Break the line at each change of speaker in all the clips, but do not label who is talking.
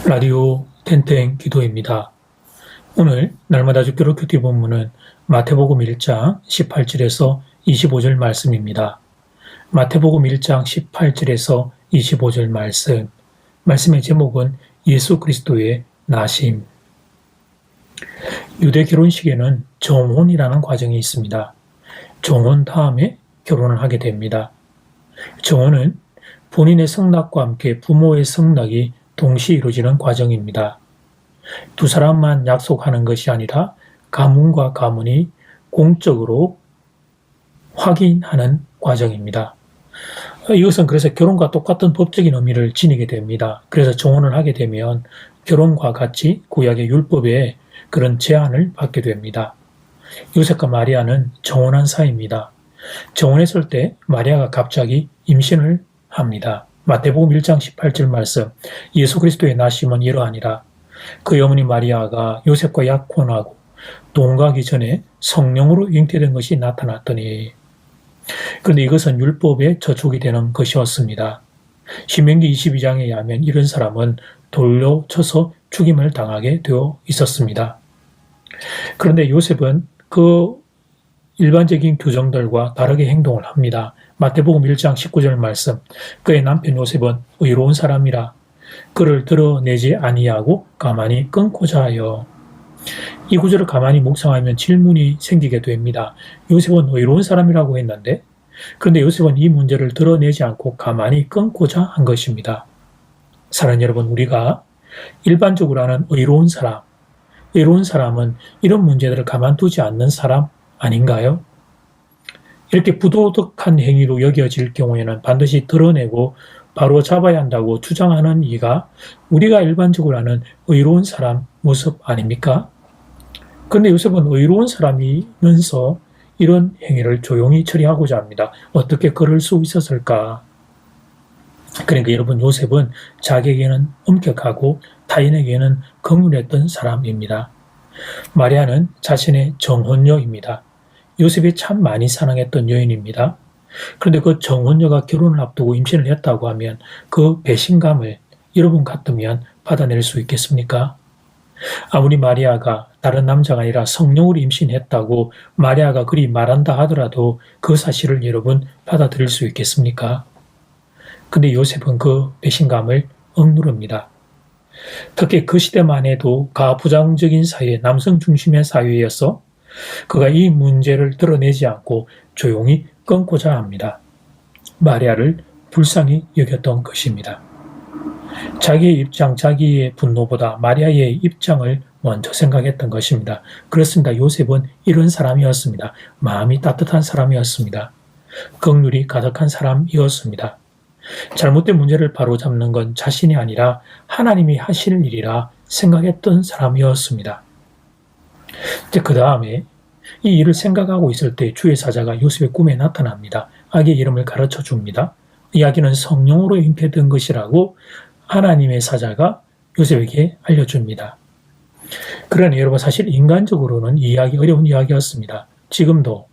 라디오 텐텐 기도입니다. 오늘 날마다 주기로 큐티 본문은 마태복음 1장 18절에서 25절 말씀입니다. 마태복음 1장 18절에서 25절 말씀의 제목은 예수 그리스도의 나심. 유대 결혼식에는 정혼이라는 과정이 있습니다. 정혼 다음에 결혼을 하게 됩니다. 정혼은 본인의 성낙과 함께 부모의 성낙이 동시에 이루어지는 과정입니다. 두 사람만 약속하는 것이 아니라 가문과 가문이 공적으로 확인하는 과정입니다. 이것은 그래서 결혼과 똑같은 법적인 의미를 지니게 됩니다. 그래서 정혼을 하게 되면 결혼과 같이 구약의 율법에 그런 제한을 받게 됩니다. 요셉과 마리아는 정혼한 사이입니다. 정혼했을 때 마리아가 갑자기 임신을 합니다. 마태복음 1장 18절 말씀, 예수 그리스도의 나심은 이러하니라. 그의 어머니 마리아가 요셉과 약혼하고 동거하기 전에 성령으로 잉태된 것이 나타났더니. 그런데 이것은 율법에 저촉이 되는 것이었습니다. 신명기 22장에 의하면 이런 사람은 돌로 쳐서 죽임을 당하게 되어 있었습니다. 그런데 요셉은 그 일반적인 규정들과 다르게 행동을 합니다. 마태복음 1장 19절 말씀, 그의 남편 요셉은 의로운 사람이라 그를 드러내지 아니하고 가만히 끊고자 하여. 이 구절을 가만히 묵상하면 질문이 생기게 됩니다. 요셉은 의로운 사람이라고 했는데, 그런데 요셉은 이 문제를 드러내지 않고 가만히 끊고자 한 것입니다. 사랑하는 여러분, 우리가 일반적으로 하는 의로운 사람은 이런 문제들을 가만두지 않는 사람 아닌가요? 이렇게 부도덕한 행위로 여겨질 경우에는 반드시 드러내고 바로 잡아야 한다고 주장하는 이가 우리가 일반적으로 아는 의로운 사람 모습 아닙니까? 그런데 요셉은 의로운 사람이면서 이런 행위를 조용히 처리하고자 합니다. 어떻게 그럴 수 있었을까? 그러니까 여러분, 요셉은 자기에게는 엄격하고 타인에게는 긍휼했던 사람입니다. 마리아는 자신의 정혼녀입니다. 요셉이 참 많이 사랑했던 여인입니다. 그런데 그 정혼녀가 결혼을 앞두고 임신을 했다고 하면 그 배신감을 여러분 같으면 받아낼 수 있겠습니까? 아무리 마리아가 다른 남자가 아니라 성령으로 임신했다고 마리아가 그리 말한다 하더라도 그 사실을 여러분 받아들일 수 있겠습니까? 근데 요셉은 그 배신감을 억누릅니다. 특히 그 시대만 해도 가부장적인 사회, 남성 중심의 사회여서 그가 이 문제를 드러내지 않고 조용히 끊고자 합니다. 마리아를 불쌍히 여겼던 것입니다. 자기의 입장, 자기의 분노보다 마리아의 입장을 먼저 생각했던 것입니다. 그렇습니다. 요셉은 이런 사람이었습니다. 마음이 따뜻한 사람이었습니다. 긍휼이 가득한 사람이었습니다. 잘못된 문제를 바로잡는 건 자신이 아니라 하나님이 하실 일이라 생각했던 사람이었습니다. 그 다음에 이 일을 생각하고 있을 때 주의 사자가 요셉의 꿈에 나타납니다. 아기의 이름을 가르쳐 줍니다. 이 아기는 성령으로 잉태된 것이라고 하나님의 사자가 요셉에게 알려줍니다. 그러나 여러분, 사실 인간적으로는 이해하기 어려운 이야기였습니다. 지금도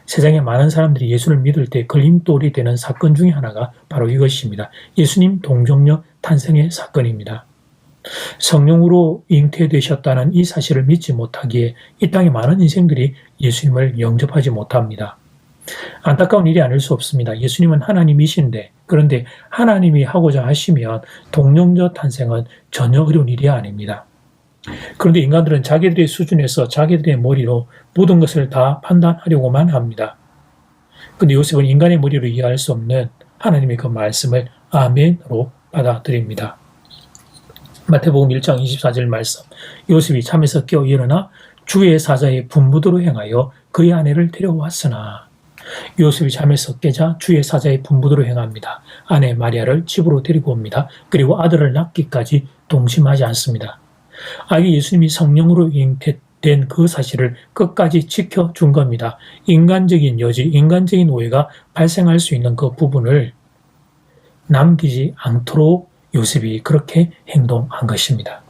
세상에 많은 사람들이 예수를 믿을 때 걸림돌이 되는 사건 중에 하나가 바로 이것입니다. 예수님 동정녀 탄생의 사건입니다. 성령으로 잉태되셨다는 이 사실을 믿지 못하기에 이 땅의 많은 인생들이 예수님을 영접하지 못합니다. 안타까운 일이 아닐 수 없습니다. 예수님은 하나님이신데, 그런데 하나님이 하고자 하시면 동정녀 탄생은 전혀 어려운 일이 아닙니다. 그런데 인간들은 자기들의 수준에서 자기들의 머리로 모든 것을 다 판단하려고만 합니다. 그런데 요셉은 인간의 머리로 이해할 수 없는 하나님의 그 말씀을 아멘으로 받아들입니다. 마태복음 1장 24절 말씀, 요셉이 잠에서 깨어 일어나 주의 사자의 분부대로 행하여 그의 아내를 데려왔으나. 요셉이 잠에서 깨자 주의 사자의 분부대로 행합니다. 아내 마리아를 집으로 데리고 옵니다. 그리고 아들을 낳기까지 동심하지 않습니다. 아기 예수님이 성령으로 잉태된 그 사실을 끝까지 지켜준 겁니다. 인간적인 여지, 인간적인 오해가 발생할 수 있는 그 부분을 남기지 않도록 요셉이 그렇게 행동한 것입니다.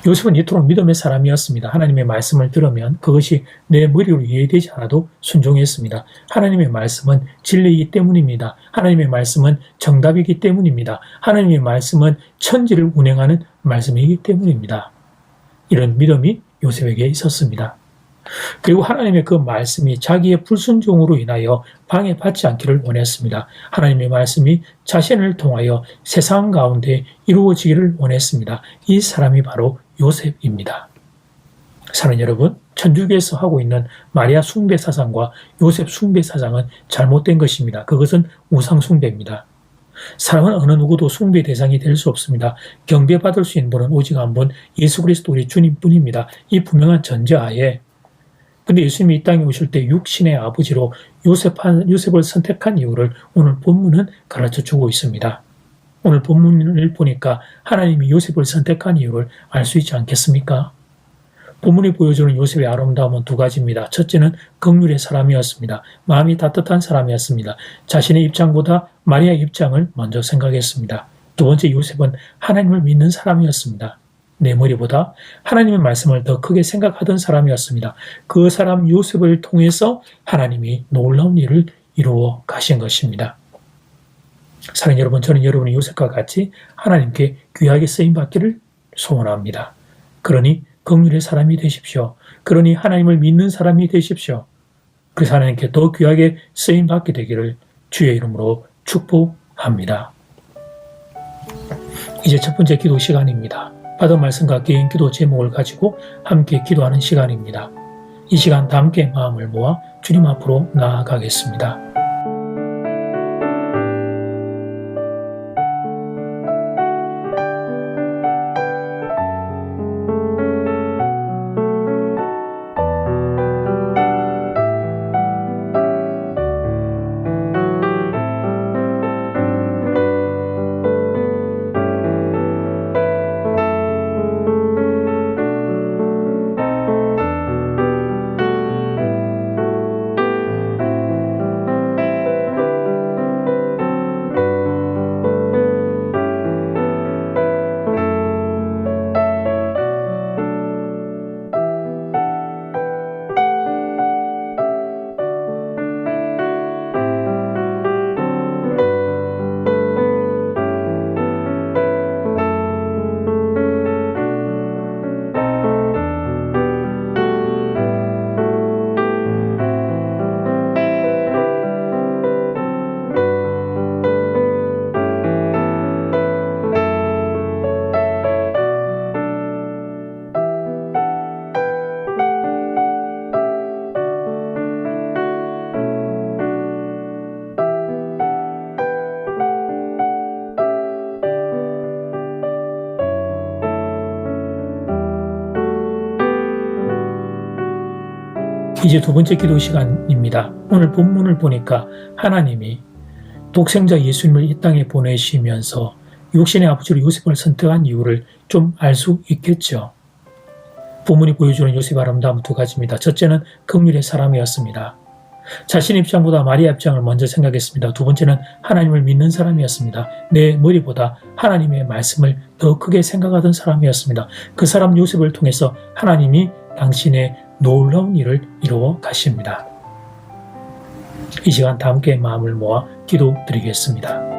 요셉은 이토록 믿음의 사람이었습니다. 하나님의 말씀을 들으면 그것이 내 머리로 이해되지 않아도 순종했습니다. 하나님의 말씀은 진리이기 때문입니다. 하나님의 말씀은 정답이기 때문입니다. 하나님의 말씀은 천지를 운행하는 말씀이기 때문입니다. 이런 믿음이 요셉에게 있었습니다. 그리고 하나님의 그 말씀이 자기의 불순종으로 인하여 방해받지 않기를 원했습니다. 하나님의 말씀이 자신을 통하여 세상 가운데 이루어지기를 원했습니다. 이 사람이 바로 요셉입니다. 사랑하는 여러분, 천주교에서 하고 있는 마리아 숭배 사상과 요셉 숭배 사상은 잘못된 것입니다. 그것은 우상 숭배입니다. 사람은 어느 누구도 숭배 대상이 될 수 없습니다. 경배받을 수 있는 분은 오직 한 분, 예수 그리스도 우리 주님뿐입니다. 이 분명한 전제하에 근데 예수님이 이 땅에 오실 때 육신의 아버지로 요셉을 선택한 이유를 오늘 본문은 가르쳐 주고 있습니다. 오늘 본문을 보니까 하나님이 요셉을 선택한 이유를 알 수 있지 않겠습니까? 본문이 보여주는 요셉의 아름다움은 두 가지입니다. 첫째는 긍휼의 사람이었습니다. 마음이 따뜻한 사람이었습니다. 자신의 입장보다 마리아의 입장을 먼저 생각했습니다. 두 번째, 요셉은 하나님을 믿는 사람이었습니다. 내 머리보다 하나님의 말씀을 더 크게 생각하던 사람이었습니다. 그 사람 요셉을 통해서 하나님이 놀라운 일을 이루어 가신 것입니다. 사랑하는 여러분, 저는 여러분이 요셉과 같이 하나님께 귀하게 쓰임받기를 소원합니다. 그러니 긍휼의 사람이 되십시오. 그러니 하나님을 믿는 사람이 되십시오. 그래서 하나님께 더 귀하게 쓰임받게 되기를 주의 이름으로 축복합니다. 이제 첫 번째 기도 시간입니다. 받은 말씀과 개인 기도 제목을 가지고 함께 기도하는 시간입니다. 이 시간 다 함께 마음을 모아 주님 앞으로 나아가겠습니다. 이제 두 번째 기도 시간입니다. 오늘 본문을 보니까 하나님이 독생자 예수님을 이 땅에 보내시면서 육신의 아버지로 요셉을 선택한 이유를 좀 알 수 있겠죠. 본문이 보여주는 요셉의 아름다움 두 가지입니다. 첫째는 긍휼의 사람이었습니다. 자신의 입장보다 마리아 입장을 먼저 생각했습니다. 두 번째는 하나님을 믿는 사람이었습니다. 내 머리보다 하나님의 말씀을 더 크게 생각하던 사람이었습니다. 그 사람 요셉을 통해서 하나님이 당신의 놀라운 일을 이루어 가십니다. 이 시간 다 함께 마음을 모아 기도드리겠습니다.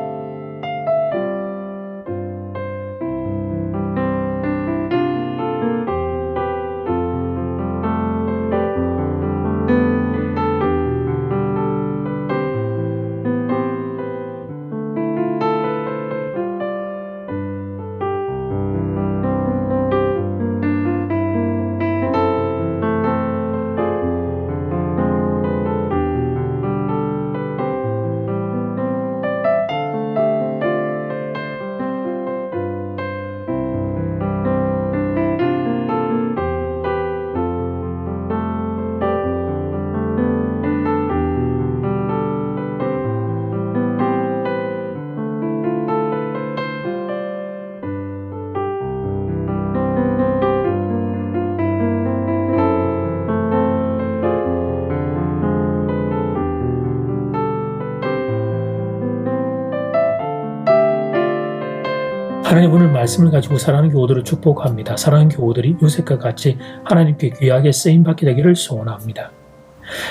하나님 오늘 말씀을 가지고 사랑하는 교우들을 축복합니다. 사랑하는 교우들이 요셉과 같이 하나님께 귀하게 쓰임받게 되기를 소원합니다.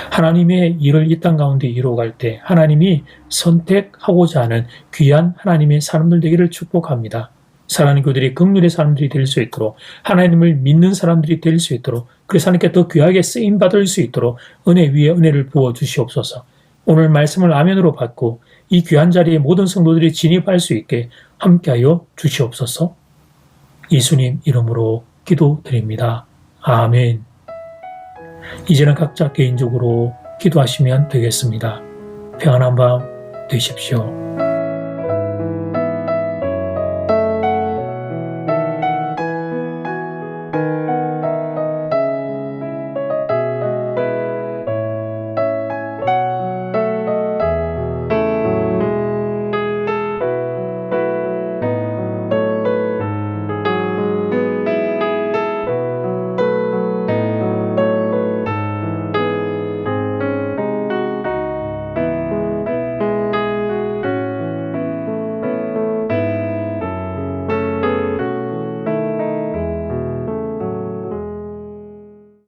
하나님의 일을 이 땅 가운데 이루어갈 때 하나님이 선택하고자 하는 귀한 하나님의 사람들 되기를 축복합니다. 사랑하는 교우들이 긍휼의 사람들이 될 수 있도록, 하나님을 믿는 사람들이 될 수 있도록, 그래서 하나님께 더 귀하게 쓰임받을 수 있도록 은혜 위에 은혜를 부어 주시옵소서. 오늘 말씀을 아멘으로 받고 이 귀한 자리에 모든 성도들이 진입할 수 있게 함께하여 주시옵소서. 예수님 이름으로 기도드립니다. 아멘. 이제는 각자 개인적으로 기도하시면 되겠습니다. 평안한 밤 되십시오.